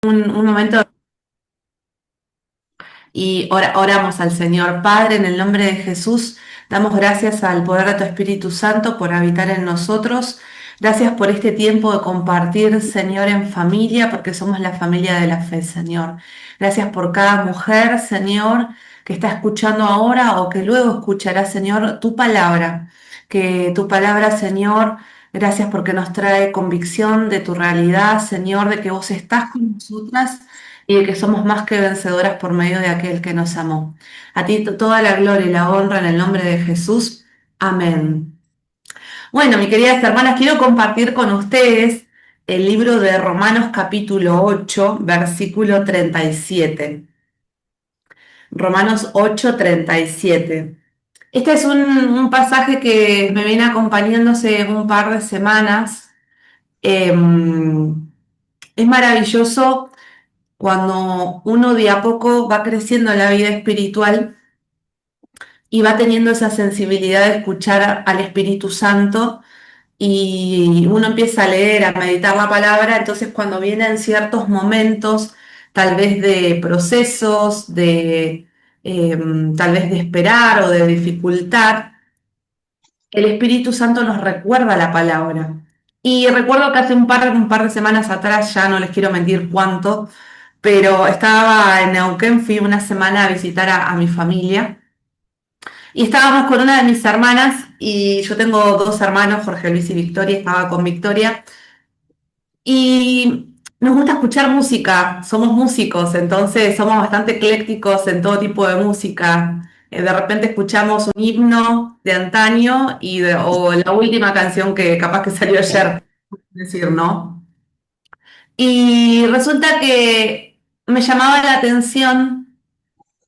Un momento y oramos al Señor. Padre, en el nombre de Jesús, damos gracias al poder de tu Espíritu Santo por habitar en nosotros. Gracias por este tiempo de compartir, Señor, en familia, porque somos la familia de la fe, Señor. Gracias por cada mujer, Señor, que está escuchando ahora o que luego escuchará, Señor, tu palabra. Que tu palabra, Señor, gracias porque nos trae convicción de tu realidad, Señor, de que vos estás con nosotras y de que somos más que vencedoras por medio de aquel que nos amó. A ti toda la gloria y la honra en el nombre de Jesús. Amén. Bueno, mis queridas hermanas, quiero compartir con ustedes el libro de Romanos capítulo 8, versículo 37. Romanos 8, 37. Este es un pasaje que me viene acompañándose un par de semanas. Es maravilloso cuando uno de a poco va creciendo en la vida espiritual y va teniendo esa sensibilidad de escuchar al Espíritu Santo y uno empieza a leer, a meditar la palabra, entonces cuando vienen ciertos momentos, tal vez de procesos, eh, tal vez de esperar o de dificultad, el Espíritu Santo nos recuerda la palabra. Y recuerdo que hace un par de semanas atrás, ya no les quiero mentir cuánto, pero estaba en Neuquén, fui una semana a visitar a mi familia y estábamos con una de mis hermanas y yo tengo dos hermanos, Jorge Luis y Victoria, estaba con Victoria y nos gusta escuchar música, somos músicos, entonces somos bastante eclécticos en todo tipo de música. De repente escuchamos un himno de antaño o la última canción que capaz que salió ayer, decir, ¿no? Y resulta que me llamaba la atención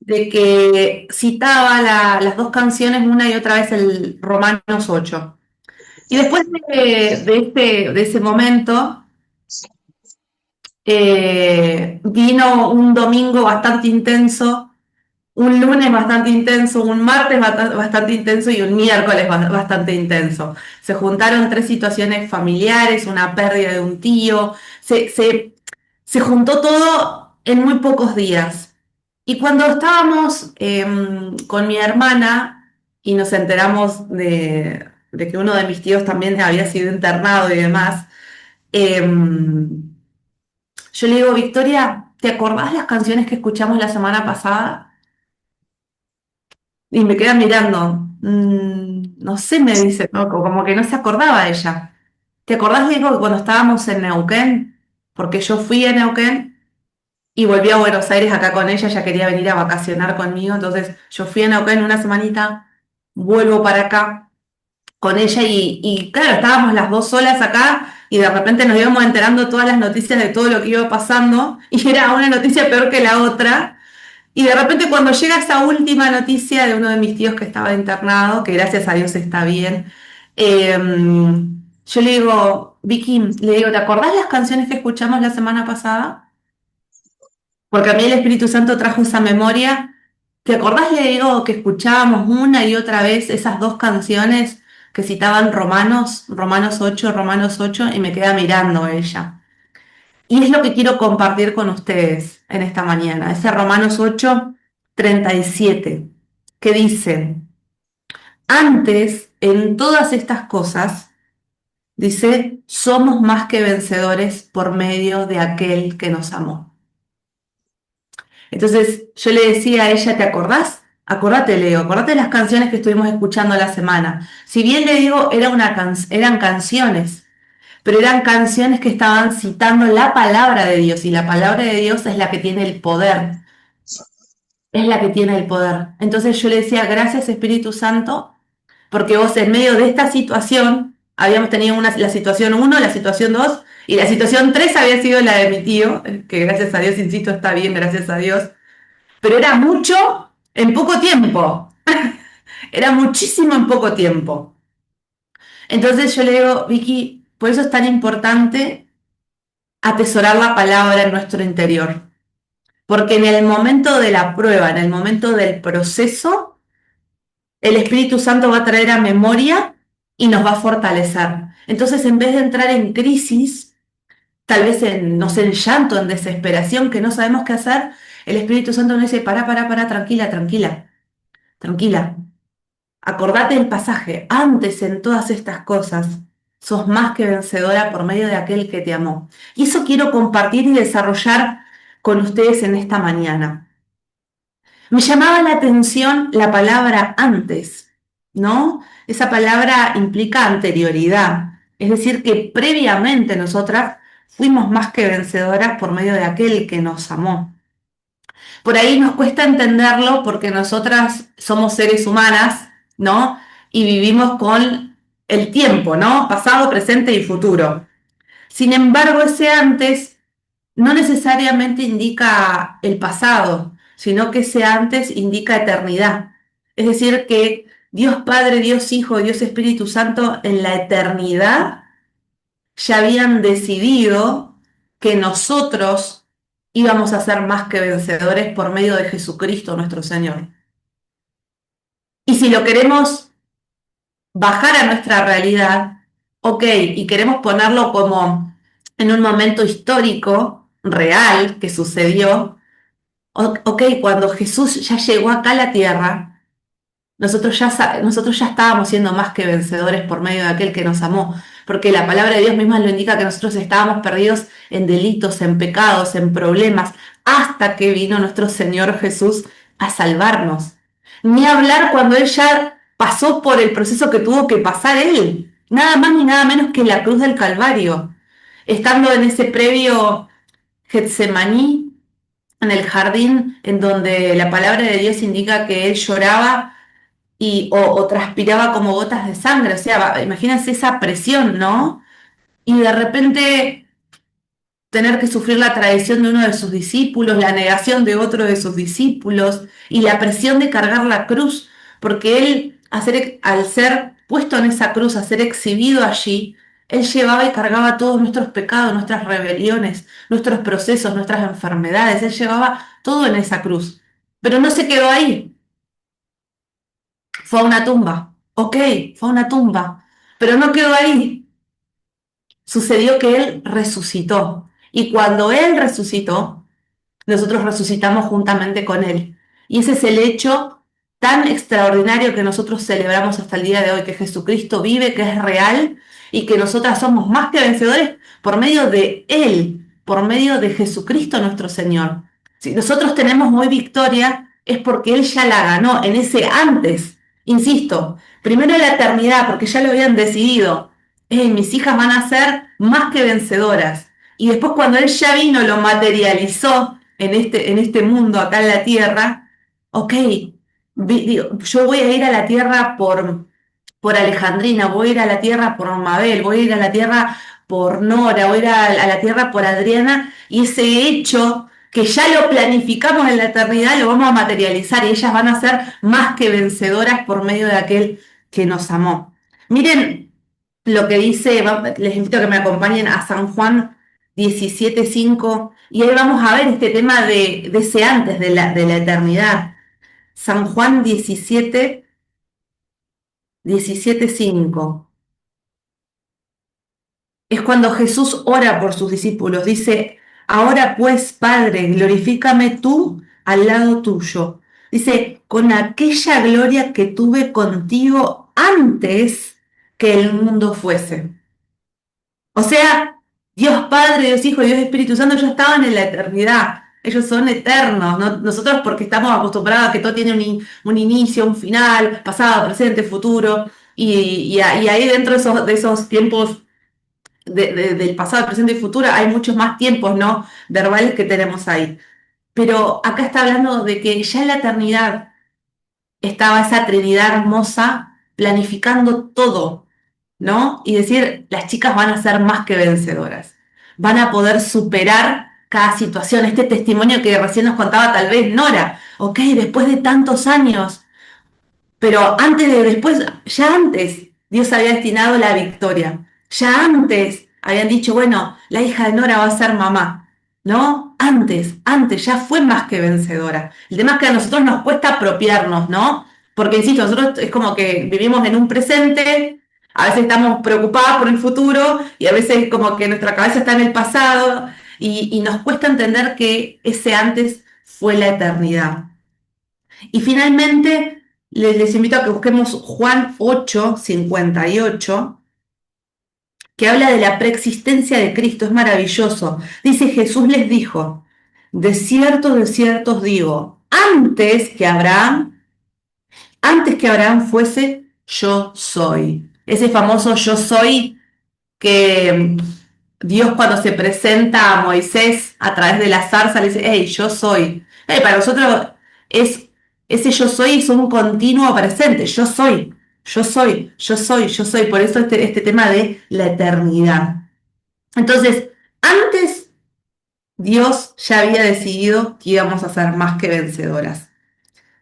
de que citaba las dos canciones una y otra vez el Romanos 8. Y después de ese momento, vino un domingo bastante intenso, un lunes bastante intenso, un martes bastante intenso y un miércoles bastante intenso. Se juntaron tres situaciones familiares, una pérdida de un tío, se juntó todo en muy pocos días. Y cuando estábamos con mi hermana y nos enteramos de que uno de mis tíos también había sido internado y demás, yo le digo, Victoria, ¿te acordás las canciones que escuchamos la semana pasada? Y me queda mirando. No sé, me dice, ¿no? Como que no se acordaba ella. ¿Te acordás, le digo, que cuando estábamos en Neuquén? Porque yo fui a Neuquén y volví a Buenos Aires acá con ella quería venir a vacacionar conmigo, entonces yo fui a Neuquén una semanita, vuelvo para acá con ella y claro, estábamos las dos solas acá y de repente nos íbamos enterando todas las noticias de todo lo que iba pasando y era una noticia peor que la otra. Y de repente cuando llega esa última noticia de uno de mis tíos que estaba internado, que gracias a Dios está bien, eh, yo le digo, Vicky, le digo, ¿te acordás las canciones que escuchamos la semana pasada? Porque a mí el Espíritu Santo trajo esa memoria. ¿Te acordás, le digo, que escuchábamos una y otra vez esas dos canciones que citaban Romanos 8, y me queda mirando ella? Y es lo que quiero compartir con ustedes en esta mañana, ese Romanos 8, 37, que dice, antes, en todas estas cosas, dice, somos más que vencedores por medio de aquel que nos amó. Entonces yo le decía a ella, ¿te acordás? Acordate, Leo, acordate de las canciones que estuvimos escuchando la semana. Si bien le digo, eran canciones, pero eran canciones que estaban citando la palabra de Dios y la palabra de Dios es la que tiene el poder, es la que tiene el poder. Entonces yo le decía, gracias Espíritu Santo, porque vos en medio de esta situación, habíamos tenido la situación uno, la situación 2 y la situación 3 había sido la de mi tío, que gracias a Dios, insisto, está bien, gracias a Dios, pero era mucho en poco tiempo, era muchísimo en poco tiempo. Entonces yo le digo, Vicky, por eso es tan importante atesorar la palabra en nuestro interior, porque en el momento de la prueba, en el momento del proceso, el Espíritu Santo va a traer a memoria y nos va a fortalecer. Entonces, en vez de entrar en crisis, tal vez en, no sé, en llanto, en desesperación, que no sabemos qué hacer, el Espíritu Santo nos dice, pará, tranquila, tranquila, tranquila. Acordate del pasaje, antes en todas estas cosas, sos más que vencedora por medio de aquel que te amó. Y eso quiero compartir y desarrollar con ustedes en esta mañana. Me llamaba la atención la palabra antes, ¿no? Esa palabra implica anterioridad, es decir, que previamente nosotras fuimos más que vencedoras por medio de aquel que nos amó. Por ahí nos cuesta entenderlo porque nosotras somos seres humanas, ¿no? Y vivimos con el tiempo, ¿no? Pasado, presente y futuro. Sin embargo, ese antes no necesariamente indica el pasado, sino que ese antes indica eternidad. Es decir, que Dios Padre, Dios Hijo, Dios Espíritu Santo en la eternidad ya habían decidido que nosotros íbamos a ser más que vencedores por medio de Jesucristo nuestro Señor. Y si lo queremos bajar a nuestra realidad, ok, y queremos ponerlo como en un momento histórico, real, que sucedió, ok, cuando Jesús ya llegó acá a la tierra, nosotros ya estábamos siendo más que vencedores por medio de aquel que nos amó, porque la palabra de Dios misma lo indica que nosotros estábamos perdidos en delitos, en pecados, en problemas, hasta que vino nuestro Señor Jesús a salvarnos. Ni hablar cuando Él ya pasó por el proceso que tuvo que pasar Él, nada más ni nada menos que la cruz del Calvario, estando en ese previo Getsemaní, en el jardín, en donde la palabra de Dios indica que Él lloraba o transpiraba como gotas de sangre, o sea, imagínense esa presión, ¿no? Y de repente tener que sufrir la traición de uno de sus discípulos, la negación de otro de sus discípulos y la presión de cargar la cruz, porque él, al ser puesto en esa cruz, a ser exhibido allí, él llevaba y cargaba todos nuestros pecados, nuestras rebeliones, nuestros procesos, nuestras enfermedades, él llevaba todo en esa cruz. Pero no se quedó ahí, fue a una tumba. Ok, fue a una tumba, pero no quedó ahí. Sucedió que Él resucitó. Y cuando Él resucitó, nosotros resucitamos juntamente con Él. Y ese es el hecho tan extraordinario que nosotros celebramos hasta el día de hoy, que Jesucristo vive, que es real y que nosotras somos más que vencedores por medio de Él, por medio de Jesucristo nuestro Señor. Si nosotros tenemos hoy victoria, es porque Él ya la ganó en ese antes. Insisto, primero en la eternidad, porque ya lo habían decidido. Mis hijas van a ser más que vencedoras. Y después cuando Él ya vino, lo materializó en este mundo, acá en la tierra, ok, yo voy a ir a la tierra por Alejandrina, voy a ir a la tierra por Mabel, voy a ir a la tierra por Nora, voy a ir a la tierra por Adriana, y ese hecho que ya lo planificamos en la eternidad lo vamos a materializar y ellas van a ser más que vencedoras por medio de aquel que nos amó. Miren lo que dice, les invito a que me acompañen a San Juan 17:5 y ahí vamos a ver este tema de ese antes de la eternidad. San Juan 17:5. Es cuando Jesús ora por sus discípulos. Dice, ahora pues, Padre, glorifícame tú al lado tuyo. Dice, con aquella gloria que tuve contigo antes que el mundo fuese. O sea, Dios Padre, Dios Hijo y Dios Espíritu Santo ya estaban en la eternidad. Ellos son eternos. Nosotros porque estamos acostumbrados a que todo tiene un inicio, un final, pasado, presente, futuro. Y ahí dentro de esos tiempos del pasado, presente y futuro hay muchos más tiempos, ¿no? Verbales que tenemos ahí. Pero acá está hablando de que ya en la eternidad estaba esa Trinidad hermosa planificando todo, ¿no? Y decir, las chicas van a ser más que vencedoras, van a poder superar cada situación. Este testimonio que recién nos contaba tal vez Nora, ok, después de tantos años, pero después, ya antes, Dios había destinado la victoria. Ya antes habían dicho, bueno, la hija de Nora va a ser mamá, ¿no? Antes, ya fue más que vencedora. El tema es que a nosotros nos cuesta apropiarnos, ¿no? Porque, insisto, nosotros es como que vivimos en un presente, A veces estamos preocupados por el futuro y a veces como que nuestra cabeza está en el pasado y nos cuesta entender que ese antes fue la eternidad. Y finalmente les invito a que busquemos Juan 8:58, que habla de la preexistencia de Cristo. Es maravilloso. Dice: Jesús les dijo, de cierto os digo, antes que Abraham fuese, yo soy. Ese famoso yo soy que Dios, cuando se presenta a Moisés a través de la zarza, le dice: hey, yo soy. Hey, para nosotros es, ese yo soy es un continuo presente. Yo soy, yo soy, yo soy, yo soy. Por eso este tema de la eternidad. Entonces, antes Dios ya había decidido que íbamos a ser más que vencedoras.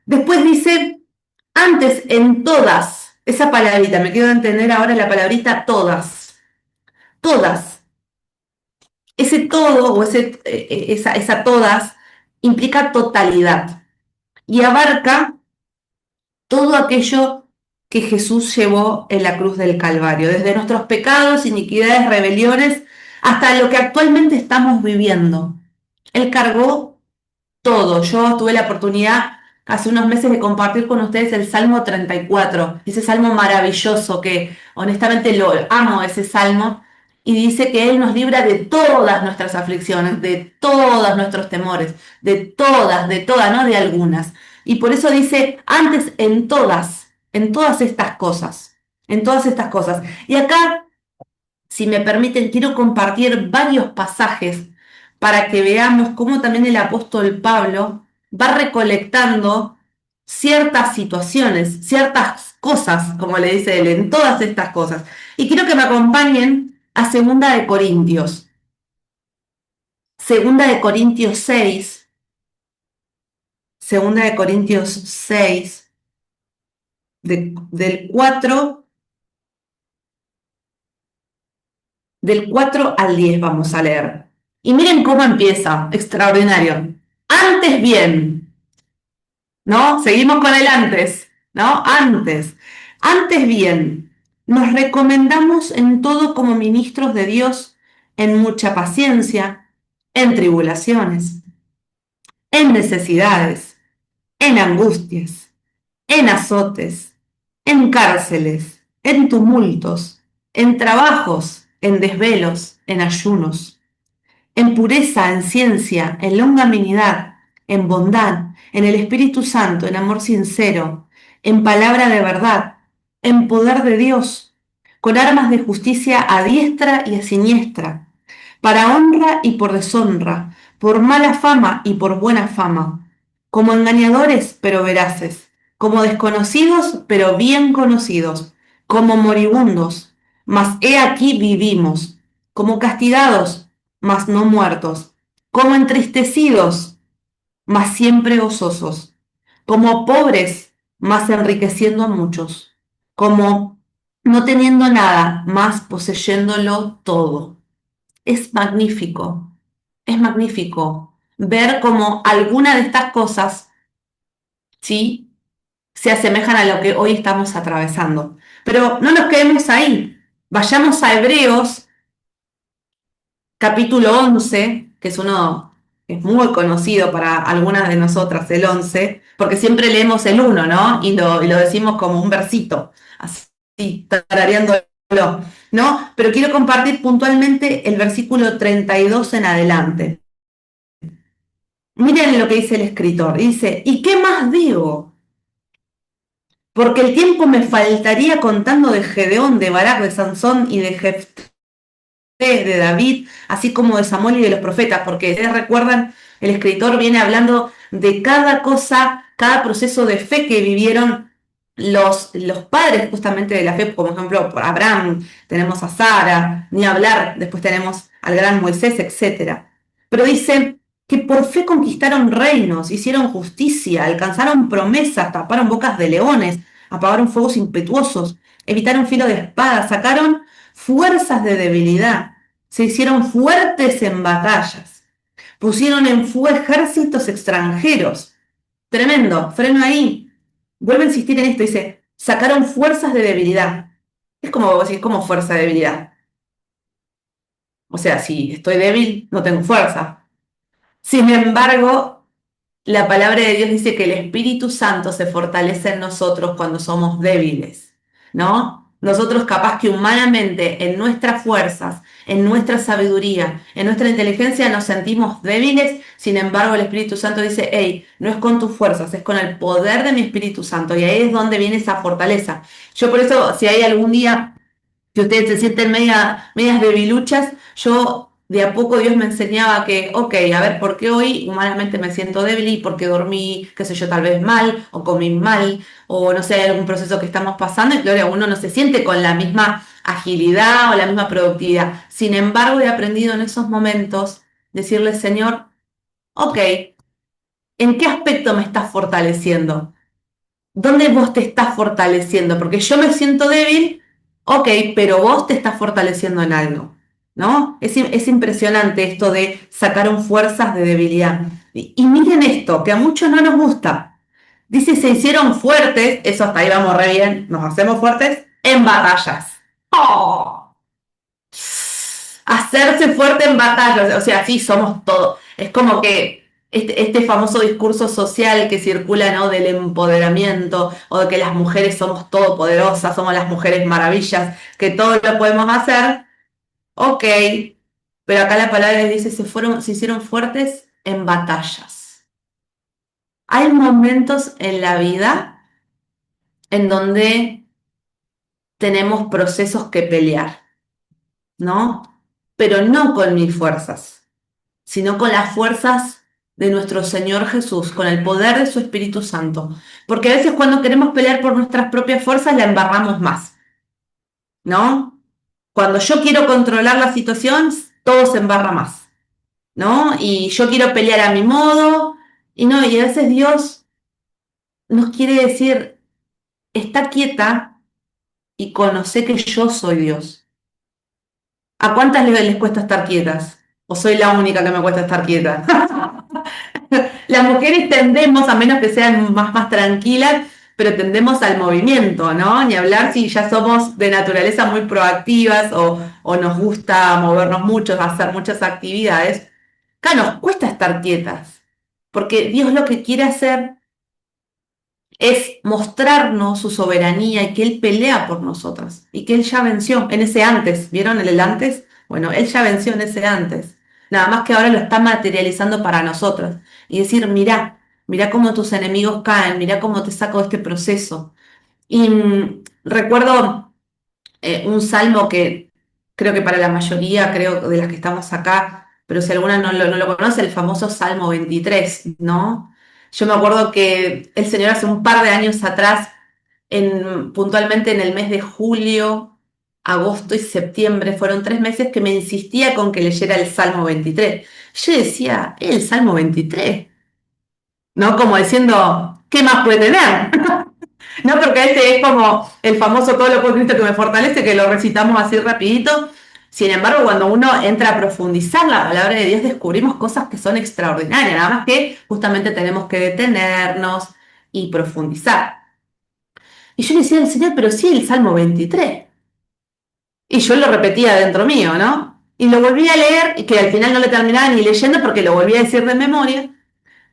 Después dice: antes en todas, esa palabrita, me quiero entender ahora la palabrita todas, todas. Ese todo o esa todas implica totalidad y abarca todo aquello que Jesús llevó en la cruz del Calvario, desde nuestros pecados, iniquidades, rebeliones, hasta lo que actualmente estamos viviendo. Él cargó todo. Yo tuve la oportunidad hace unos meses de compartir con ustedes el Salmo 34, ese salmo maravilloso que honestamente lo amo, ese salmo, y dice que Él nos libra de todas nuestras aflicciones, de todos nuestros temores, de todas, no de algunas. Y por eso dice: antes en todas estas cosas, en todas estas cosas. Y acá, si me permiten, quiero compartir varios pasajes para que veamos cómo también el apóstol Pablo va recolectando ciertas situaciones, ciertas cosas, como le dice él, en todas estas cosas. Y quiero que me acompañen a Segunda de Corintios. Segunda de Corintios 6, Segunda de Corintios 6, del 4 al 10 vamos a leer. Y miren cómo empieza, extraordinario. Antes bien, ¿no? Seguimos con el antes, ¿no? Antes bien, nos recomendamos en todo como ministros de Dios, en mucha paciencia, en tribulaciones, en necesidades, en angustias, en azotes, en cárceles, en tumultos, en trabajos, en desvelos, en ayunos, en pureza, en ciencia, en longanimidad, en bondad, en el Espíritu Santo, en amor sincero, en palabra de verdad, en poder de Dios, con armas de justicia a diestra y a siniestra, para honra y por deshonra, por mala fama y por buena fama, como engañadores pero veraces, como desconocidos pero bien conocidos, como moribundos, mas he aquí vivimos, como castigados mas no muertos, como entristecidos, mas siempre gozosos, como pobres, mas enriqueciendo a muchos, como no teniendo nada, mas poseyéndolo todo. Es magnífico ver cómo alguna de estas cosas, ¿sí?, se asemejan a lo que hoy estamos atravesando. Pero no nos quedemos ahí. Vayamos a Hebreos capítulo 11, que es uno que es muy conocido para algunas de nosotras, el 11, porque siempre leemos el 1, ¿no? Y lo decimos como un versito, así, tarareándolo, ¿no? Pero quiero compartir puntualmente el versículo 32 en adelante. Miren lo que dice el escritor. Dice: ¿y qué más digo? Porque el tiempo me faltaría contando de Gedeón, de Barak, de Sansón y de Jefté, de David, así como de Samuel y de los profetas, porque ustedes recuerdan, el escritor viene hablando de cada cosa, cada proceso de fe que vivieron los padres justamente de la fe, como ejemplo por Abraham, tenemos a Sara, ni hablar, después tenemos al gran Moisés, etc. Pero dice que por fe conquistaron reinos, hicieron justicia, alcanzaron promesas, taparon bocas de leones, apagaron fuegos impetuosos, evitaron filo de espada, sacaron fuerzas de debilidad, se hicieron fuertes en batallas, pusieron en fuga ejércitos extranjeros. Tremendo, freno ahí. Vuelve a insistir en esto, dice: sacaron fuerzas de debilidad, Es como vos decís, como fuerza de debilidad. O sea, si estoy débil, no tengo fuerza. Sin embargo, la palabra de Dios dice que el Espíritu Santo se fortalece en nosotros cuando somos débiles, ¿no? Nosotros capaz que humanamente, en nuestras fuerzas, en nuestra sabiduría, en nuestra inteligencia nos sentimos débiles, sin embargo el Espíritu Santo dice, hey, no es con tus fuerzas, es con el poder de mi Espíritu Santo y ahí es donde viene esa fortaleza. Yo por eso, si hay algún día que ustedes se sienten medias debiluchas, yo de a poco Dios me enseñaba que, ok, a ver, ¿por qué hoy humanamente me siento débil y por qué dormí, qué sé yo, tal vez mal, o comí mal, o no sé, hay algún proceso que estamos pasando y claro, uno no se siente con la misma agilidad o la misma productividad. Sin embargo, he aprendido en esos momentos decirle, Señor, ok, ¿en qué aspecto me estás fortaleciendo? ¿Dónde vos te estás fortaleciendo? Porque yo me siento débil, ok, pero vos te estás fortaleciendo en algo, ¿no? Es impresionante esto de sacar fuerzas de debilidad. Y miren esto, que a muchos no nos gusta. Dice, se hicieron fuertes, eso hasta ahí vamos re bien, nos hacemos fuertes en batallas. ¡Oh! Hacerse fuerte en batallas, o sea, sí, somos todos. Es como que este famoso discurso social que circula, ¿no? Del empoderamiento o de que las mujeres somos todopoderosas, somos las mujeres maravillas, que todo lo podemos hacer, ok, pero acá la palabra dice, se hicieron fuertes en batallas. Hay momentos en la vida en donde tenemos procesos que pelear, ¿no? Pero no con mis fuerzas, sino con las fuerzas de nuestro Señor Jesús, con el poder de su Espíritu Santo. Porque a veces cuando queremos pelear por nuestras propias fuerzas la embarramos más, ¿no? Cuando yo quiero controlar la situación, todo se embarra más, ¿no? Y yo quiero pelear a mi modo, y no, y a veces Dios nos quiere decir, está quieta y conoce que yo soy Dios. ¿A cuántas les cuesta estar quietas? ¿O soy la única que me cuesta estar quieta? Las mujeres tendemos, a menos que sean más tranquilas, pero tendemos al movimiento, ¿no? Ni hablar si ya somos de naturaleza muy proactivas o nos gusta movernos mucho, hacer muchas actividades. Acá nos cuesta estar quietas, porque Dios lo que quiere hacer es mostrarnos su soberanía y que Él pelea por nosotras y que Él ya venció en ese antes. ¿Vieron el antes? Bueno, Él ya venció en ese antes. Nada más que ahora lo está materializando para nosotras y decir, mirá cómo tus enemigos caen, mirá cómo te saco de este proceso. Y recuerdo un salmo que creo que para la mayoría, creo de las que estamos acá, pero si alguna no lo conoce, el famoso Salmo 23, ¿no? Yo me acuerdo que el Señor hace un par de años atrás, puntualmente en el mes de julio, agosto y septiembre, fueron 3 meses que me insistía con que leyera el Salmo 23. Yo decía, el Salmo 23, ¿no? Como diciendo, ¿qué más puede tener? No, porque este es como el famoso todo lo puedo Cristo que me fortalece, que lo recitamos así rapidito. Sin embargo, cuando uno entra a profundizar la palabra de Dios, descubrimos cosas que son extraordinarias, nada más que justamente tenemos que detenernos y profundizar. Y yo le decía al Señor, pero sí, el Salmo 23. Y yo lo repetía dentro mío, ¿no? Y lo volví a leer, y que al final no lo terminaba ni leyendo porque lo volví a decir de memoria.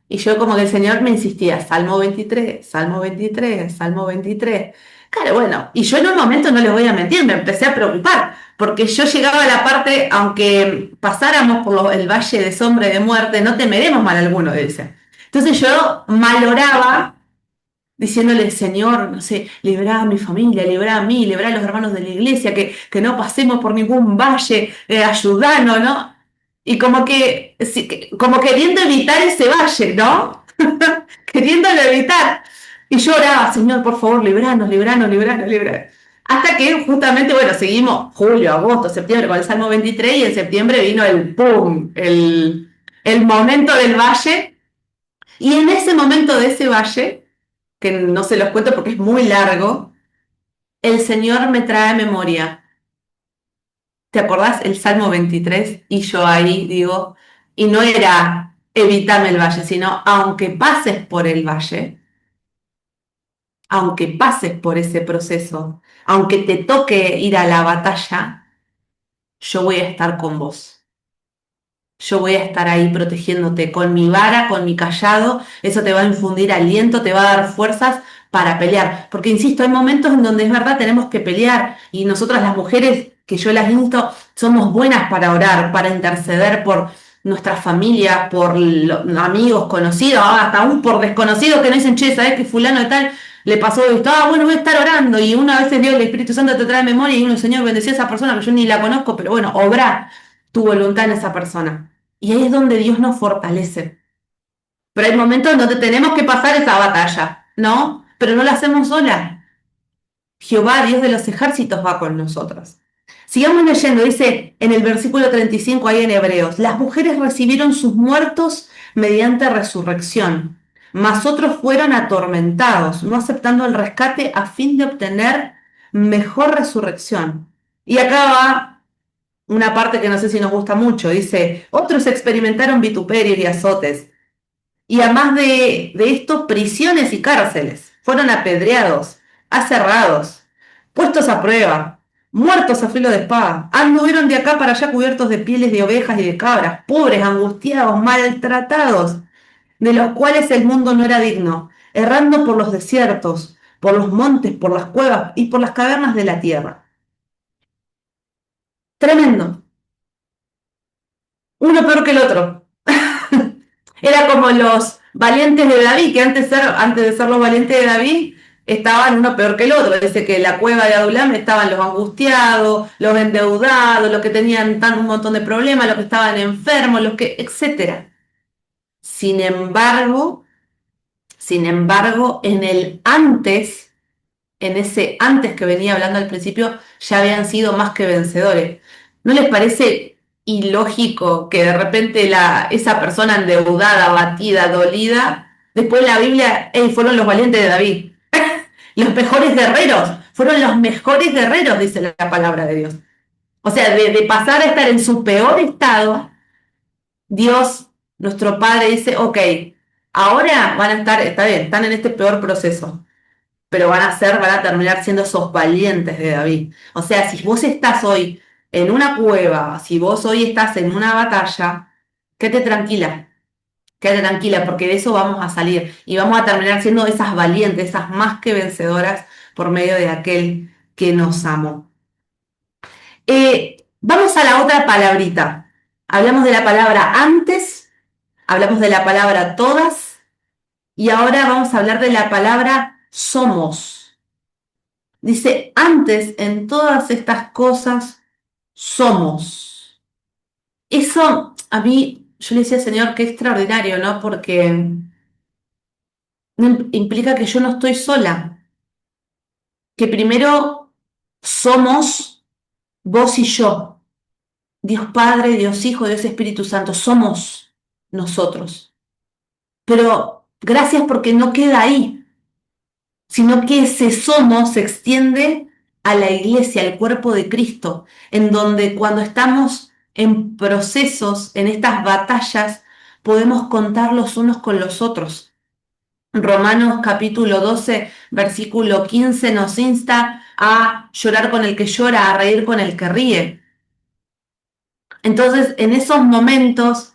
Y yo como que el Señor me insistía, Salmo 23, Salmo 23, Salmo 23. Claro, bueno, y yo en un momento no les voy a mentir, me empecé a preocupar, porque yo llegaba a la parte, aunque pasáramos por el valle de sombra y de muerte, no temeremos mal alguno, dice. Entonces yo maloraba diciéndole, Señor, no sé, libra a mi familia, libra a mí, libra a los hermanos de la iglesia, que no pasemos por ningún valle, ayudanos, ¿no? Y como que, sí, como queriendo evitar ese valle, ¿no? Queriéndolo evitar. Y yo oraba, Señor, por favor, libranos, libranos, libranos, libranos. Hasta que justamente, bueno, seguimos julio, agosto, septiembre con el Salmo 23 y en septiembre vino el ¡pum! El momento del valle. Y en ese momento de ese valle, que no se los cuento porque es muy largo, el Señor me trae a memoria. ¿Te acordás el Salmo 23? Y yo ahí digo, y no era evítame el valle, sino aunque pases por el valle, aunque pases por ese proceso, aunque te toque ir a la batalla, yo voy a estar con vos. Yo voy a estar ahí protegiéndote con mi vara, con mi callado. Eso te va a infundir aliento, te va a dar fuerzas para pelear. Porque, insisto, hay momentos en donde es verdad tenemos que pelear y nosotras las mujeres, que yo las insto, somos buenas para orar, para interceder por nuestras familias, por amigos, conocidos, hasta aún por desconocidos que no dicen, che, ¿sabés que fulano de tal le pasó esto? Ah, bueno, voy a estar orando y una vez Dios, el Espíritu Santo te trae memoria y uno, Señor, bendeció a esa persona que yo ni la conozco, pero bueno, obra tu voluntad en esa persona. Y ahí es donde Dios nos fortalece. Pero hay momentos en donde tenemos que pasar esa batalla, ¿no? Pero no la hacemos sola. Jehová, Dios de los ejércitos, va con nosotros. Sigamos leyendo, dice en el versículo 35 ahí en Hebreos, las mujeres recibieron sus muertos mediante resurrección, mas otros fueron atormentados, no aceptando el rescate a fin de obtener mejor resurrección. Y acá va una parte que no sé si nos gusta mucho, dice, otros experimentaron vituperios y azotes, y además de esto, prisiones y cárceles, fueron apedreados, aserrados, puestos a prueba, muertos a filo de espada, anduvieron de acá para allá cubiertos de pieles de ovejas y de cabras, pobres, angustiados, maltratados, de los cuales el mundo no era digno, errando por los desiertos, por los montes, por las cuevas y por las cavernas de la tierra. Tremendo, uno peor que el otro. Era como los valientes de David, que antes de ser los valientes de David, estaban uno peor que el otro. Dice que en la cueva de Adulam estaban los angustiados, los endeudados, los que tenían un montón de problemas, los que estaban enfermos, los que, etcétera. Sin embargo, sin embargo, en ese antes que venía hablando al principio, ya habían sido más que vencedores. ¿No les parece ilógico que de repente esa persona endeudada, abatida, dolida, después la Biblia, fueron los valientes de David, los mejores guerreros, fueron los mejores guerreros, dice la palabra de Dios? O sea, de pasar a estar en su peor estado, Dios, nuestro Padre, dice, ok, ahora van a estar, está bien, están en este peor proceso, pero van a terminar siendo esos valientes de David. O sea, si vos estás hoy en una cueva, si vos hoy estás en una batalla, quédate tranquila, porque de eso vamos a salir y vamos a terminar siendo esas valientes, esas más que vencedoras por medio de aquel que nos amó. Vamos a la otra palabrita. Hablamos de la palabra antes, hablamos de la palabra todas y ahora vamos a hablar de la palabra somos. Dice, antes en todas estas cosas somos. Eso a mí, yo le decía, Señor, qué extraordinario, ¿no? Porque implica que yo no estoy sola, que primero somos vos y yo, Dios Padre, Dios Hijo, Dios Espíritu Santo, somos nosotros. Pero gracias porque no queda ahí, sino que ese somos se extiende a la iglesia, al cuerpo de Cristo, en donde cuando estamos en procesos, en estas batallas, podemos contar los unos con los otros. Romanos capítulo 12, versículo 15 nos insta a llorar con el que llora, a reír con el que ríe. Entonces, en esos momentos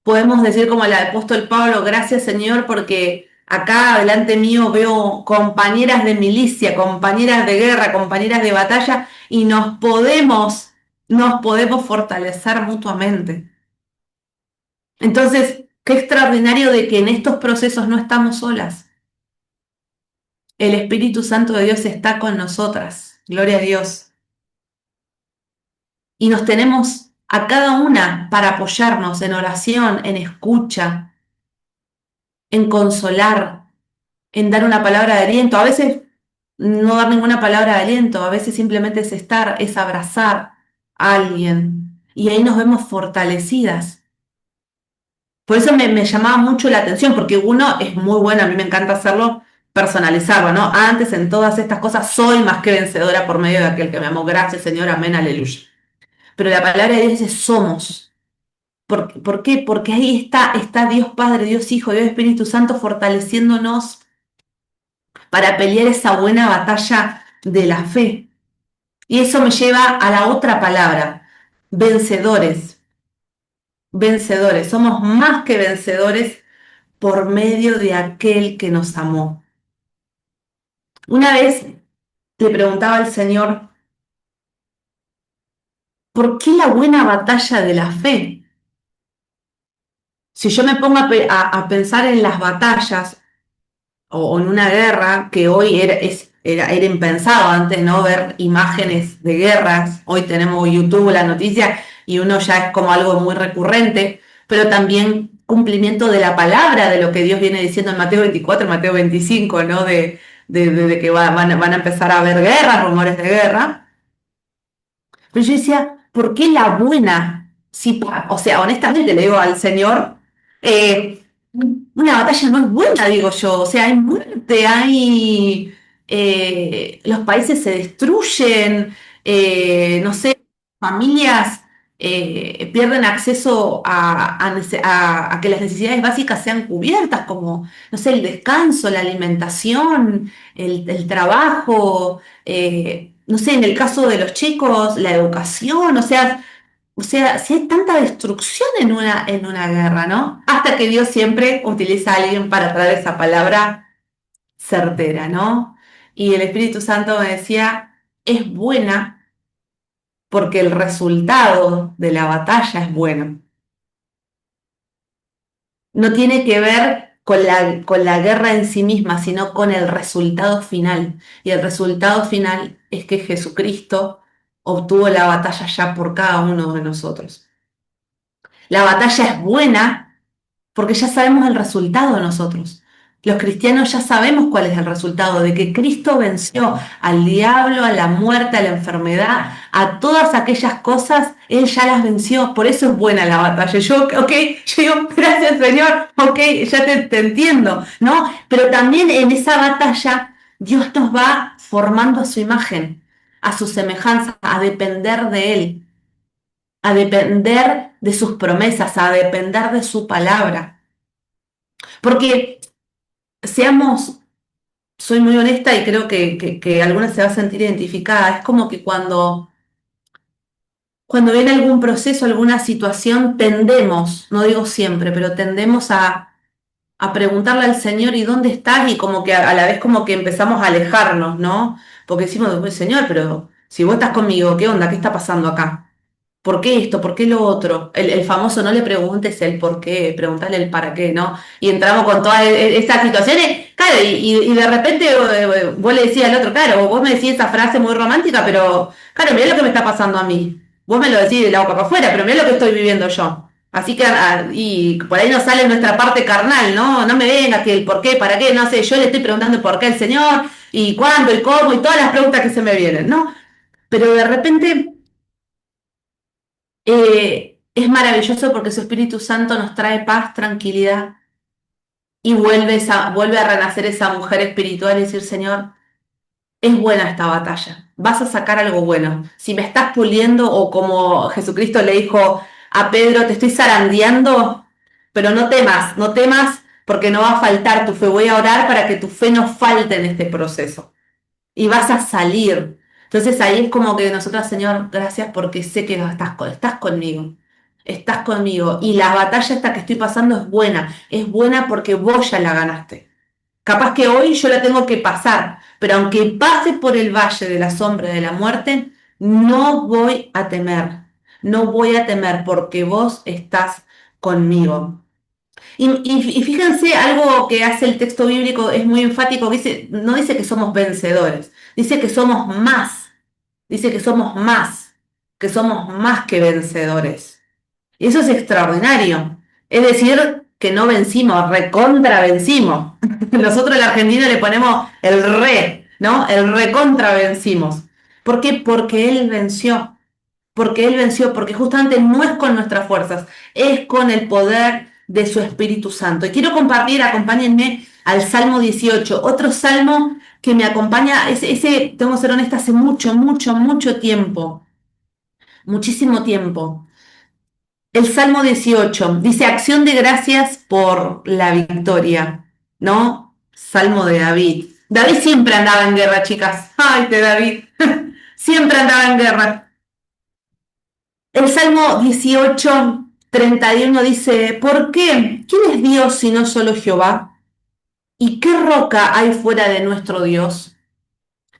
podemos decir como el apóstol Pablo, gracias Señor, porque acá delante mío veo compañeras de milicia, compañeras de guerra, compañeras de batalla, y nos podemos fortalecer mutuamente. Entonces, qué extraordinario de que en estos procesos no estamos solas. El Espíritu Santo de Dios está con nosotras. Gloria a Dios. Y nos tenemos a cada una para apoyarnos en oración, en escucha, en consolar, en dar una palabra de aliento. A veces no dar ninguna palabra de aliento, a veces simplemente es estar, es abrazar a alguien. Y ahí nos vemos fortalecidas. Por eso me llamaba mucho la atención, porque uno es muy bueno, a mí me encanta hacerlo, personalizarlo, ¿no? Antes en todas estas cosas soy más que vencedora por medio de aquel que me amó. Gracias, Señor, amén, aleluya. Pero la palabra de Dios dice somos. ¿Por qué? Porque ahí está Dios Padre, Dios Hijo, Dios Espíritu Santo fortaleciéndonos para pelear esa buena batalla de la fe. Y eso me lleva a la otra palabra, vencedores, vencedores. Somos más que vencedores por medio de aquel que nos amó. Una vez le preguntaba al Señor, ¿por qué la buena batalla de la fe? Si yo me pongo a pensar en las batallas o en una guerra, que hoy era impensado antes, ¿no? Ver imágenes de guerras. Hoy tenemos YouTube, la noticia, y uno ya es como algo muy recurrente, pero también cumplimiento de la palabra, de lo que Dios viene diciendo en Mateo 24, Mateo 25, ¿no? De que van a empezar a haber guerras, rumores de guerra. Pero yo decía, ¿por qué la buena? Sí, o sea, honestamente le digo al Señor, eh, una batalla no es buena, digo yo. O sea, hay muerte, los países se destruyen, no sé, familias pierden acceso a que las necesidades básicas sean cubiertas, como, no sé, el descanso, la alimentación, el trabajo, no sé, en el caso de los chicos, la educación, o sea, si hay tanta destrucción en una guerra, ¿no? Hasta que Dios siempre utiliza a alguien para traer esa palabra certera, ¿no? Y el Espíritu Santo me decía, es buena porque el resultado de la batalla es bueno. No tiene que ver con la guerra en sí misma, sino con el resultado final. Y el resultado final es que Jesucristo obtuvo la batalla ya por cada uno de nosotros. La batalla es buena porque ya sabemos el resultado nosotros. Los cristianos ya sabemos cuál es el resultado, de que Cristo venció al diablo, a la muerte, a la enfermedad, a todas aquellas cosas, Él ya las venció, por eso es buena la batalla. Yo digo, gracias Señor, ok, ya te entiendo, ¿no? Pero también en esa batalla Dios nos va formando a su imagen, a su semejanza, a depender de Él, a depender de sus promesas, a depender de su palabra. Porque seamos, soy muy honesta y creo que alguna se va a sentir identificada. Es como que cuando viene algún proceso, alguna situación, tendemos, no digo siempre, pero tendemos a preguntarle al Señor, ¿y dónde estás? Y como que a la vez como que empezamos a alejarnos, ¿no? Porque decimos, "Pues, Señor, pero si vos estás conmigo, ¿qué onda? ¿Qué está pasando acá? ¿Por qué esto? ¿Por qué lo otro? El famoso no le preguntes el por qué, preguntarle el para qué, ¿no? Y entramos con todas estas situaciones, claro, y de repente vos le decías al otro, claro, vos me decís esa frase muy romántica, pero claro, mirá lo que me está pasando a mí. Vos me lo decís de la boca para afuera, pero mirá lo que estoy viviendo yo. Así que, y por ahí nos sale nuestra parte carnal, ¿no? No me venga que el por qué, para qué, no sé, yo le estoy preguntando el por qué al Señor, y cuándo, y cómo, y todas las preguntas que se me vienen, ¿no? Pero de repente es maravilloso porque su Espíritu Santo nos trae paz, tranquilidad y vuelve a renacer esa mujer espiritual y decir, Señor, es buena esta batalla, vas a sacar algo bueno. Si me estás puliendo o como Jesucristo le dijo a Pedro, te estoy zarandeando, pero no temas, no temas porque no va a faltar tu fe. Voy a orar para que tu fe no falte en este proceso y vas a salir. Entonces ahí es como que nosotros, Señor, gracias porque sé que estás conmigo, estás conmigo y la batalla esta que estoy pasando es buena porque vos ya la ganaste. Capaz que hoy yo la tengo que pasar, pero aunque pase por el valle de la sombra de la muerte, no voy a temer, no voy a temer porque vos estás conmigo. Y fíjense, algo que hace el texto bíblico es muy enfático, no dice que somos vencedores, dice que somos más que vencedores. Y eso es extraordinario. Es decir, que no vencimos, recontra vencimos. Nosotros en la Argentina le ponemos el re, ¿no? El recontra vencimos. ¿Por qué? Porque justamente no es con nuestras fuerzas, es con el poder de su Espíritu Santo. Y quiero compartir, acompáñenme al Salmo 18, otro salmo que me acompaña, ese, tengo que ser honesta, hace mucho, mucho, mucho tiempo, muchísimo tiempo. El Salmo 18 dice, acción de gracias por la victoria, ¿no? Salmo de David. David siempre andaba en guerra, chicas. Ay, de David. Siempre andaba en guerra. El Salmo 18:31 dice, ¿por qué? ¿Quién es Dios si no solo Jehová? ¿Y qué roca hay fuera de nuestro Dios?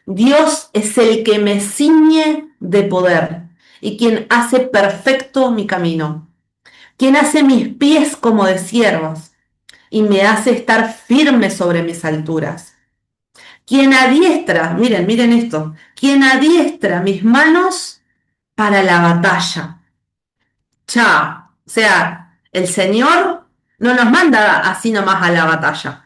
Dios es el que me ciñe de poder y quien hace perfecto mi camino, quien hace mis pies como de ciervos y me hace estar firme sobre mis alturas. Quien adiestra, miren, miren esto, quien adiestra mis manos para la batalla. Ya, o sea, el Señor no nos manda así nomás a la batalla.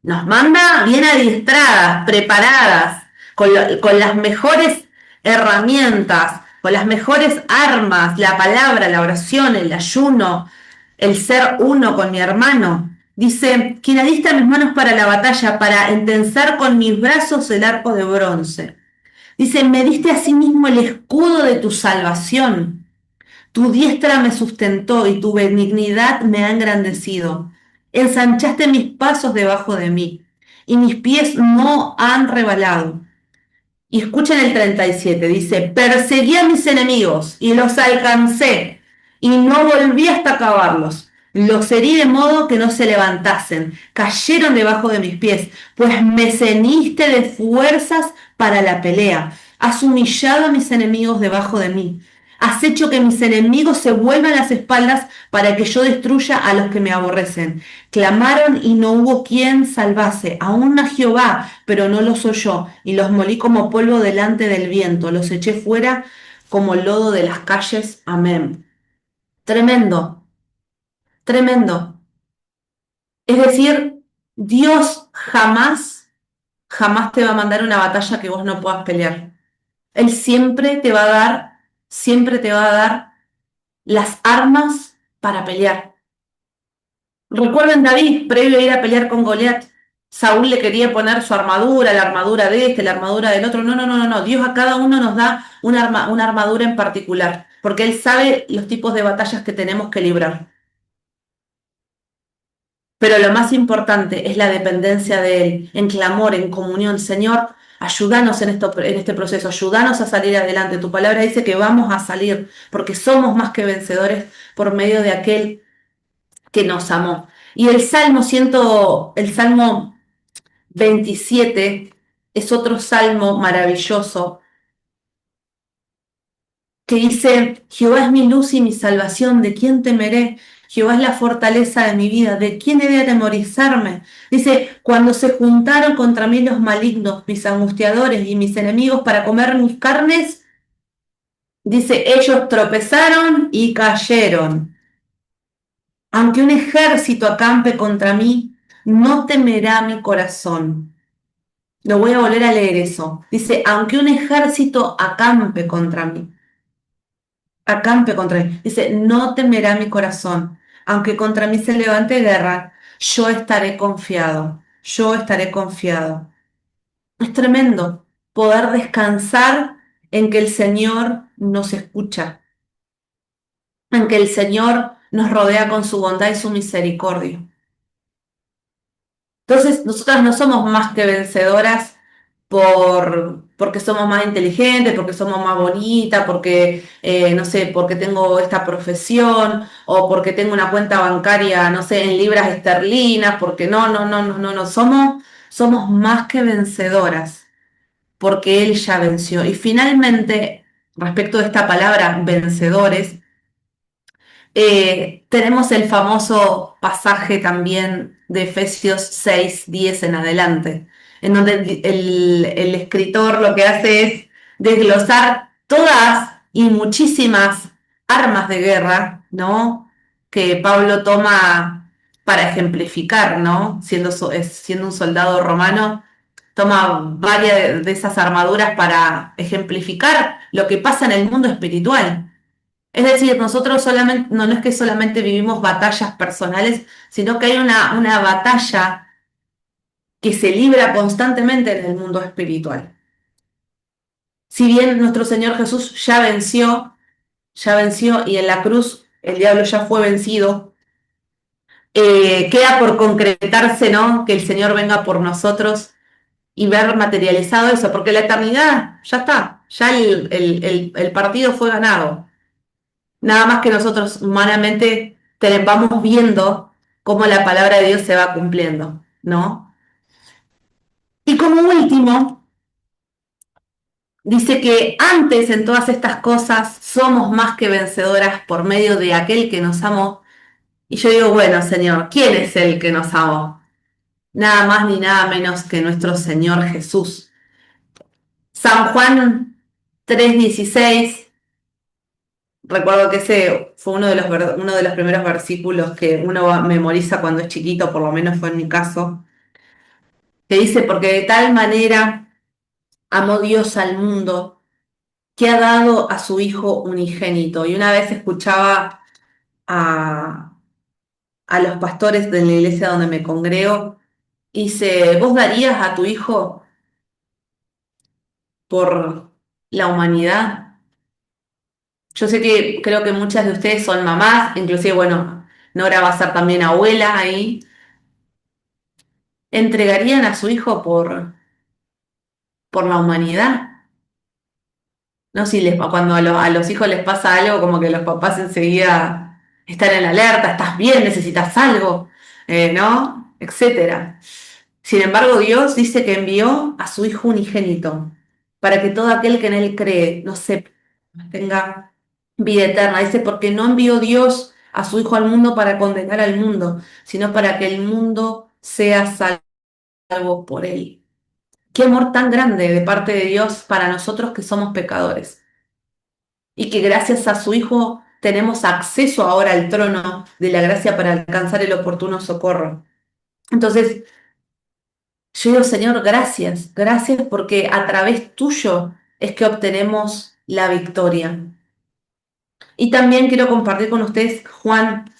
Nos manda bien adiestradas, preparadas, con las mejores herramientas, con las mejores armas, la palabra, la oración, el ayuno, el ser uno con mi hermano. Dice, quien alista mis manos para la batalla, para entensar con mis brazos el arco de bronce. Dice, me diste asimismo el escudo de tu salvación. Tu diestra me sustentó y tu benignidad me ha engrandecido. Ensanchaste mis pasos debajo de mí y mis pies no han rebalado. Y escuchen el 37, dice, perseguí a mis enemigos y los alcancé y no volví hasta acabarlos. Los herí de modo que no se levantasen, cayeron debajo de mis pies, pues me ceniste de fuerzas para la pelea. Has humillado a mis enemigos debajo de mí. Has hecho que mis enemigos se vuelvan las espaldas para que yo destruya a los que me aborrecen. Clamaron y no hubo quien salvase, aún a Jehová, pero no los oyó, y los molí como polvo delante del viento, los eché fuera como lodo de las calles. Amén. Tremendo, tremendo. Es decir, Dios jamás, jamás te va a mandar una batalla que vos no puedas pelear. Él siempre te va a dar, siempre te va a dar las armas para pelear. Recuerden David, previo a ir a pelear con Goliat, Saúl le quería poner su armadura, la armadura de este, la armadura del otro. No, no, no, no, no. Dios a cada uno nos da una armadura en particular, porque Él sabe los tipos de batallas que tenemos que librar. Pero lo más importante es la dependencia de Él, en clamor, en comunión. Señor, ayúdanos en este proceso, ayúdanos a salir adelante. Tu palabra dice que vamos a salir, porque somos más que vencedores por medio de aquel que nos amó. Y el Salmo 27 es otro salmo maravilloso que dice, Jehová es mi luz y mi salvación, ¿de quién temeré? Jehová es la fortaleza de mi vida, ¿de quién he de atemorizarme? Dice, cuando se juntaron contra mí los malignos, mis angustiadores y mis enemigos para comer mis carnes, dice, ellos tropezaron y cayeron. Aunque un ejército acampe contra mí, no temerá mi corazón. Lo voy a volver a leer eso. Dice, aunque un ejército acampe contra mí. Dice, no temerá mi corazón. Aunque contra mí se levante guerra, yo estaré confiado. Yo estaré confiado. Es tremendo poder descansar en que el Señor nos escucha, en que el Señor nos rodea con su bondad y su misericordia. Entonces, nosotras no somos más que vencedoras porque somos más inteligentes, porque somos más bonitas, porque, no sé, porque tengo esta profesión o porque tengo una cuenta bancaria, no sé, en libras esterlinas, porque no, no, no, no, no, no, somos más que vencedoras, porque Él ya venció. Y finalmente, respecto de esta palabra, vencedores, tenemos el famoso pasaje también de Efesios 6:10 en adelante, en donde el escritor lo que hace es desglosar todas y muchísimas armas de guerra, ¿no? Que Pablo toma para ejemplificar, ¿no? Siendo un soldado romano, toma varias de esas armaduras para ejemplificar lo que pasa en el mundo espiritual. Es decir, nosotros solamente, no, no es que solamente vivimos batallas personales, sino que hay una batalla que se libra constantemente en el mundo espiritual. Si bien nuestro Señor Jesús ya venció y en la cruz el diablo ya fue vencido, Queda por concretarse, ¿no? Que el Señor venga por nosotros y ver materializado eso, porque la eternidad ya está, ya el partido fue ganado. Nada más que nosotros humanamente vamos viendo cómo la palabra de Dios se va cumpliendo, ¿no? Y como último, dice que antes en todas estas cosas somos más que vencedoras por medio de aquel que nos amó. Y yo digo, bueno, Señor, ¿quién es el que nos amó? Nada más ni nada menos que nuestro Señor Jesús. San Juan 3:16, recuerdo que ese fue uno de los primeros versículos que uno memoriza cuando es chiquito, por lo menos fue en mi caso, que dice, porque de tal manera amó Dios al mundo que ha dado a su Hijo unigénito. Y una vez escuchaba a, a los pastores de la iglesia donde me congrego, y dice, ¿vos darías a tu hijo por la humanidad? Yo sé que creo que muchas de ustedes son mamás, inclusive, bueno, Nora va a ser también abuela ahí. ¿Entregarían a su hijo por la humanidad? ¿No? Si cuando a los hijos les pasa algo, como que los papás enseguida están en alerta, estás bien, necesitas algo, ¿no? Etcétera. Sin embargo, Dios dice que envió a su Hijo unigénito para que todo aquel que en él cree no se tenga vida eterna. Dice, porque no envió Dios a su Hijo al mundo para condenar al mundo, sino para que el mundo sea salvo por él. Qué amor tan grande de parte de Dios para nosotros que somos pecadores y que gracias a su Hijo tenemos acceso ahora al trono de la gracia para alcanzar el oportuno socorro. Entonces, yo digo, Señor, gracias, gracias porque a través tuyo es que obtenemos la victoria. Y también quiero compartir con ustedes Juan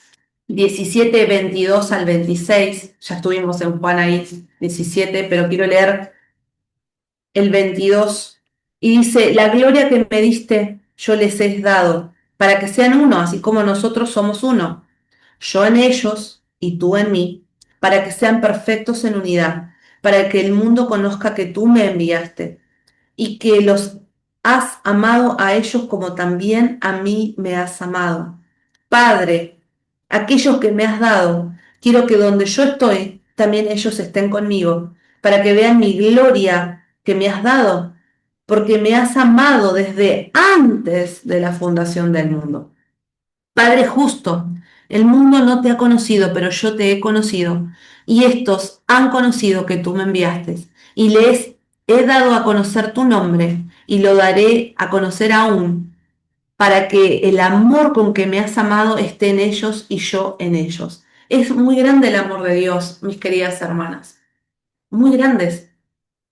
17, 22 al 26. Ya estuvimos en Juan ahí 17, pero quiero leer el 22. Y dice, la gloria que me diste, yo les he dado, para que sean uno, así como nosotros somos uno. Yo en ellos y tú en mí, para que sean perfectos en unidad, para que el mundo conozca que tú me enviaste y que los has amado a ellos como también a mí me has amado. Padre, aquellos que me has dado, quiero que donde yo estoy, también ellos estén conmigo, para que vean mi gloria que me has dado, porque me has amado desde antes de la fundación del mundo. Padre justo, el mundo no te ha conocido, pero yo te he conocido, y estos han conocido que tú me enviaste, y les he dado a conocer tu nombre, y lo daré a conocer aún, para que el amor con que me has amado esté en ellos y yo en ellos. Es muy grande el amor de Dios, mis queridas hermanas, muy grandes.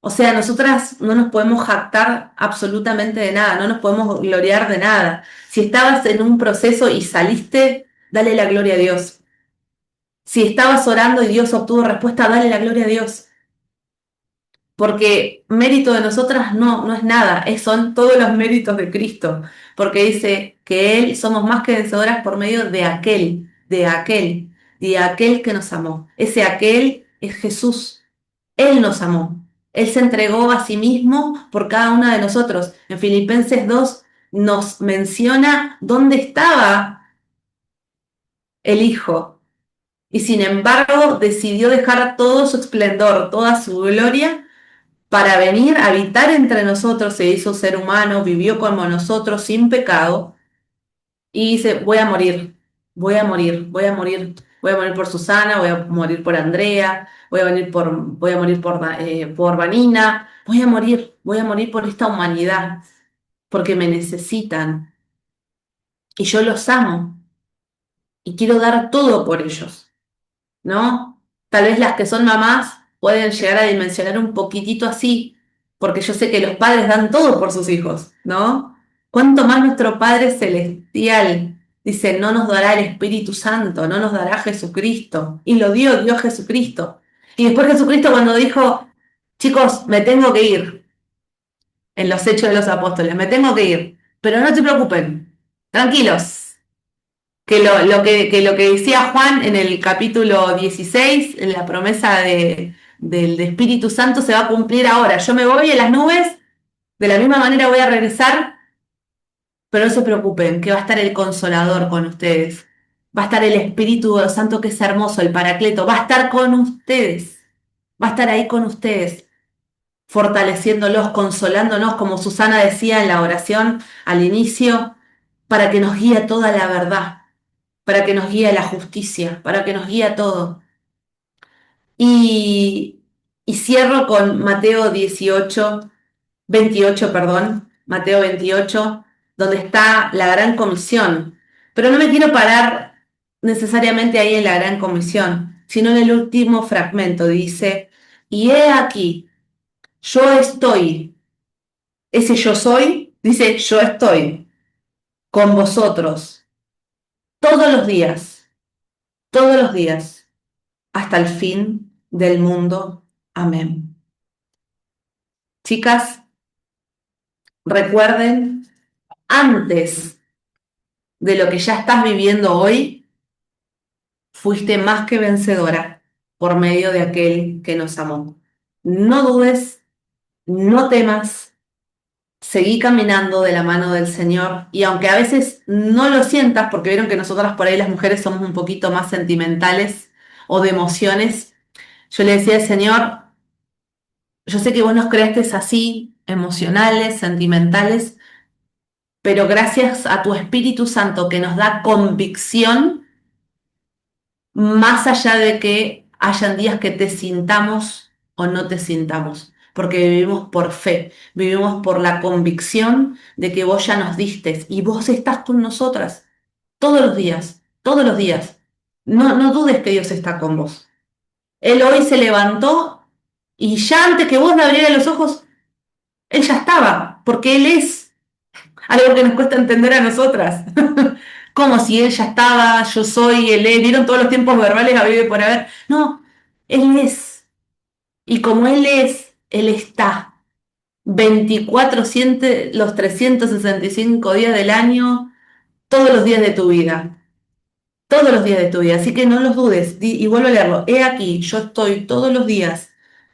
O sea, nosotras no nos podemos jactar absolutamente de nada, no nos podemos gloriar de nada. Si estabas en un proceso y saliste, dale la gloria a Dios. Si estabas orando y Dios obtuvo respuesta, dale la gloria a Dios. Porque mérito de nosotras no es nada, son todos los méritos de Cristo. Porque dice que Él somos más que vencedoras por medio de aquel que nos amó. Ese aquel es Jesús. Él nos amó. Él se entregó a sí mismo por cada una de nosotros. En Filipenses 2 nos menciona dónde estaba el Hijo. Y sin embargo decidió dejar todo su esplendor, toda su gloria, para venir a habitar entre nosotros. Se hizo ser humano, vivió como nosotros sin pecado. Y dice, voy a morir, voy a morir, voy a morir, voy a morir por Susana, voy a morir por Andrea, voy a morir por Vanina, voy a morir por esta humanidad, porque me necesitan y yo los amo y quiero dar todo por ellos, ¿no? Tal vez las que son mamás pueden llegar a dimensionar un poquitito así, porque yo sé que los padres dan todo por sus hijos, ¿no? ¿Cuánto más nuestro Padre Celestial? Dice, no nos dará el Espíritu Santo, no nos dará Jesucristo. Y lo dio Dios Jesucristo. Y después Jesucristo cuando dijo, chicos, me tengo que ir, en los Hechos de los Apóstoles, me tengo que ir, pero no se preocupen, tranquilos, que lo que decía Juan en el capítulo 16, en la promesa del Espíritu Santo se va a cumplir ahora. Yo me voy en las nubes, de la misma manera voy a regresar, pero no se preocupen, que va a estar el Consolador con ustedes. Va a estar el Espíritu Santo, que es hermoso, el Paracleto, va a estar con ustedes. Va a estar ahí con ustedes, fortaleciéndolos, consolándonos, como Susana decía en la oración al inicio, para que nos guíe toda la verdad, para que nos guíe la justicia, para que nos guíe todo. Y, y cierro con Mateo 18, 28, perdón, Mateo 28, donde está la gran comisión. Pero no me quiero parar necesariamente ahí en la gran comisión, sino en el último fragmento. Dice, y he aquí, yo estoy, ese yo soy, dice, yo estoy con vosotros todos los días, hasta el fin del mundo. Amén. Chicas, recuerden, antes de lo que ya estás viviendo hoy, fuiste más que vencedora por medio de aquel que nos amó. No dudes, no temas, seguí caminando de la mano del Señor, y aunque a veces no lo sientas, porque vieron que nosotras por ahí las mujeres somos un poquito más sentimentales o de emociones, yo le decía al Señor, yo sé que vos nos creaste así, emocionales, sentimentales, pero gracias a tu Espíritu Santo que nos da convicción, más allá de que hayan días que te sintamos o no te sintamos, porque vivimos por fe, vivimos por la convicción de que vos ya nos diste y vos estás con nosotras todos los días, todos los días. No, no dudes que Dios está con vos. Él hoy se levantó y ya antes que vos le abrieras los ojos, Él ya estaba, porque Él es algo que nos cuesta entender a nosotras. Como si Él ya estaba, yo soy, Él es, vieron todos los tiempos verbales habido y por haber. No, Él es. Y como Él es, Él está. 24/7, los 365 días del año, todos los días de tu vida. Todos los días de tu vida. Así que no los dudes. Y vuelvo a leerlo. He aquí, yo estoy todos los días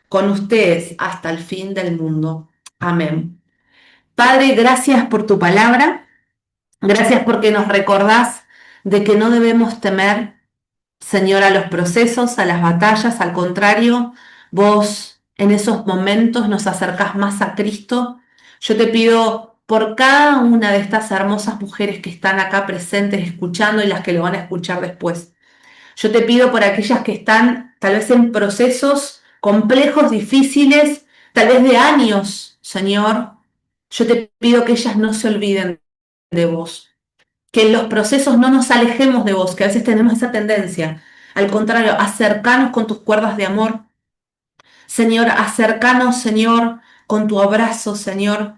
con ustedes hasta el fin del mundo. Amén. Padre, gracias por tu palabra. Gracias porque nos recordás de que no debemos temer, Señor, a los procesos, a las batallas. Al contrario, vos en esos momentos nos acercás más a Cristo. Yo te pido por cada una de estas hermosas mujeres que están acá presentes escuchando y las que lo van a escuchar después. Yo te pido por aquellas que están tal vez en procesos complejos, difíciles, tal vez de años, Señor. Yo te pido que ellas no se olviden de vos, que en los procesos no nos alejemos de vos, que a veces tenemos esa tendencia. Al contrario, acercanos con tus cuerdas de amor. Señor, acercanos, Señor, con tu abrazo, Señor.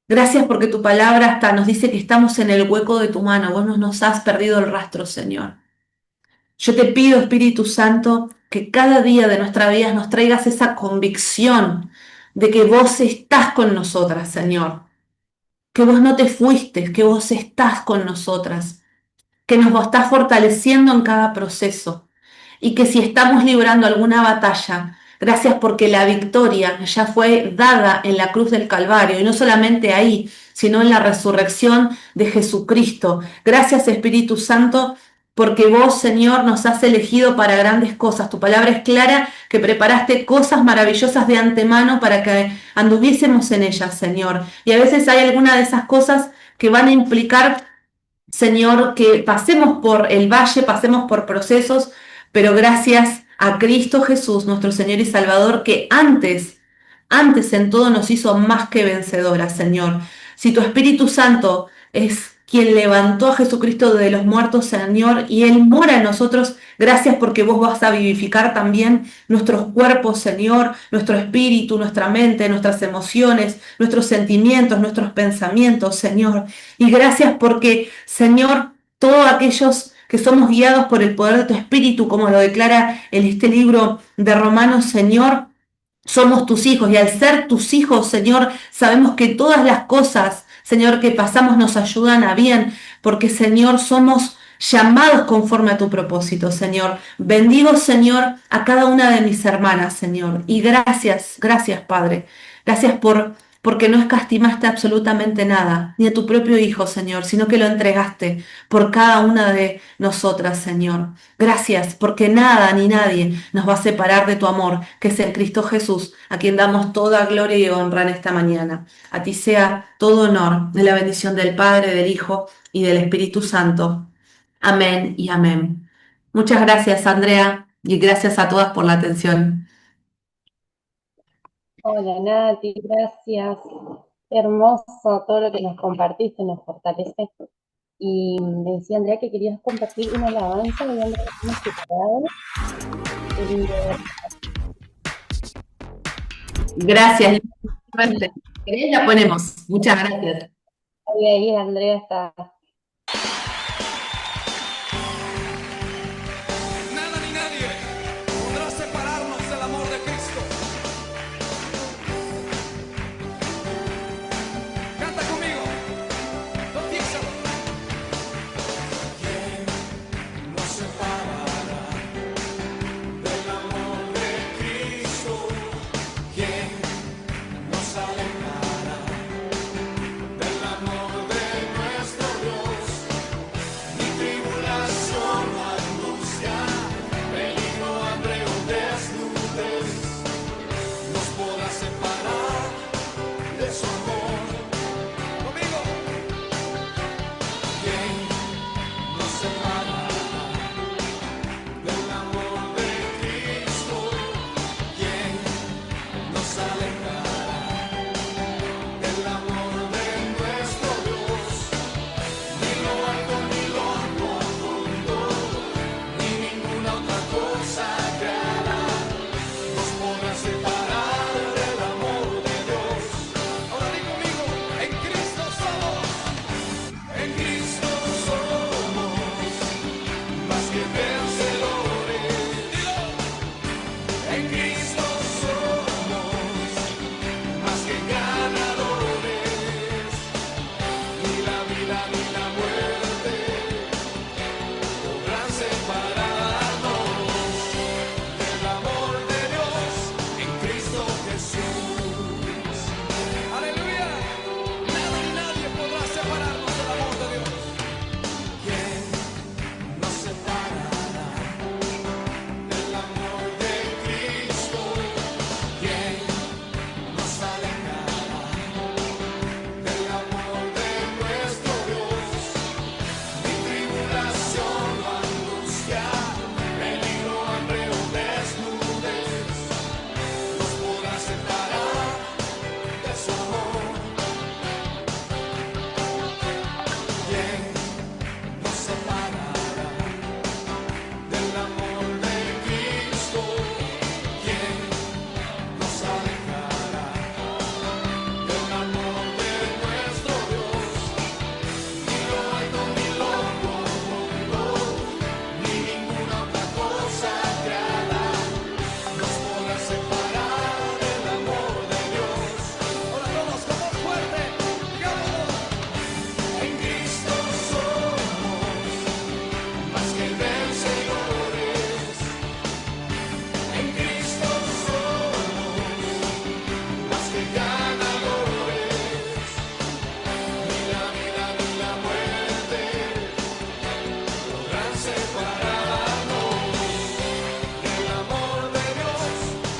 Gracias porque tu palabra hasta nos dice que estamos en el hueco de tu mano. Vos no nos has perdido el rastro, Señor. Yo te pido, Espíritu Santo, que cada día de nuestra vida nos traigas esa convicción de que vos estás con nosotras, Señor. Que vos no te fuiste, que vos estás con nosotras, que nos estás fortaleciendo en cada proceso y que si estamos librando alguna batalla, gracias porque la victoria ya fue dada en la cruz del Calvario y no solamente ahí, sino en la resurrección de Jesucristo. Gracias, Espíritu Santo, porque vos, Señor, nos has elegido para grandes cosas. Tu palabra es clara, que preparaste cosas maravillosas de antemano para que anduviésemos en ellas, Señor. Y a veces hay alguna de esas cosas que van a implicar, Señor, que pasemos por el valle, pasemos por procesos, pero gracias a Cristo Jesús, nuestro Señor y Salvador, que antes en todo nos hizo más que vencedoras, Señor. Si tu Espíritu Santo es quien levantó a Jesucristo de los muertos, Señor, y Él mora en nosotros, gracias porque vos vas a vivificar también nuestros cuerpos, Señor, nuestro espíritu, nuestra mente, nuestras emociones, nuestros sentimientos, nuestros pensamientos, Señor. Y gracias porque, Señor, todos aquellos que somos guiados por el poder de tu Espíritu, como lo declara en este libro de Romanos, Señor, somos tus hijos y al ser tus hijos, Señor, sabemos que todas las cosas, Señor, que pasamos nos ayudan a bien, porque, Señor, somos llamados conforme a tu propósito, Señor. Bendigo, Señor, a cada una de mis hermanas, Señor. Y gracias, gracias, Padre. Gracias porque no escatimaste absolutamente nada, ni a tu propio Hijo, Señor, sino que lo entregaste por cada una de nosotras, Señor. Gracias, porque nada ni nadie nos va a separar de tu amor, que es en Cristo Jesús, a quien damos toda gloria y honra en esta mañana. A ti sea todo honor, de la bendición del Padre, del Hijo y del Espíritu Santo. Amén y amén. Muchas gracias, Andrea, y gracias a todas por la atención. Hola Nati, gracias. Hermoso todo lo que nos compartiste, nos fortalece. Y me decía Andrea que querías compartir una alabanza de Andrea que hemos preparado. Qué lindo Gracias. Si querés, la ponemos. Muchas gracias. ahí Andrea está. Nada ni nadie podrá separarnos del amor de Cristo. Canta conmigo, confiésalo. ¿Quién nos separará del amor de Cristo? ¿Quién nos alejará del amor de nuestro Dios? Ni tribulación, angustia, peligro, hambre o desnudez nos podrá separar de su amor. Conmigo, ¿quién nos separará del amor de Cristo? ¿Quién nos alejará del amor de nuestro Dios? Ni lo alto ni lo profundo, ni ninguna otra cosa creada nos podrá separar del amor de Dios. Ahora di conmigo, en Cristo somos más que vencedores. Dilo, en Cristo somos más que ganadores. Ni la vida ni la muerte podrán separarnos del amor de Dios en Cristo Jesús. Aleluya. Nada ni nadie podrá separarnos del amor de Dios. ¿Quién nos separará del amor de Cristo? ¿Quién nos alejará del amor de nuestro Dios? Ni tribulación o angustia, peligro, hambre o desnudez nos podrá separar de su amor. ¿Quién nos separará del amor de Cristo? ¿Quién nos alejará del amor de nuestro Dios? Ni lo alto ni lo profundo, ni ninguna otra cosa creada nos podrá separar del amor de Dios. Ahora todos con voz fuerte, digámoslo. En Cristo somos más que vencedores. En Cristo somos más que ganadores. Ni la vida ni la muerte podrán separarnos del amor de Dios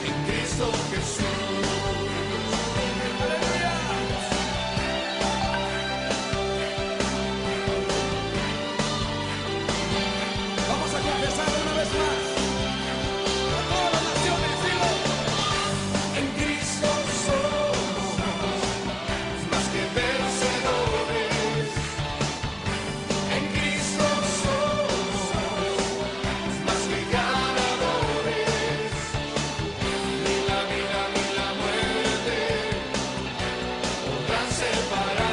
en Cristo Jesús. Aleluya. Vamos a confesarlo una vez más. A todas las naciones, dilo. En Cristo somos más que vencedores. En Cristo somos más que ganadores. Ni la vida ni la muerte podrán separar.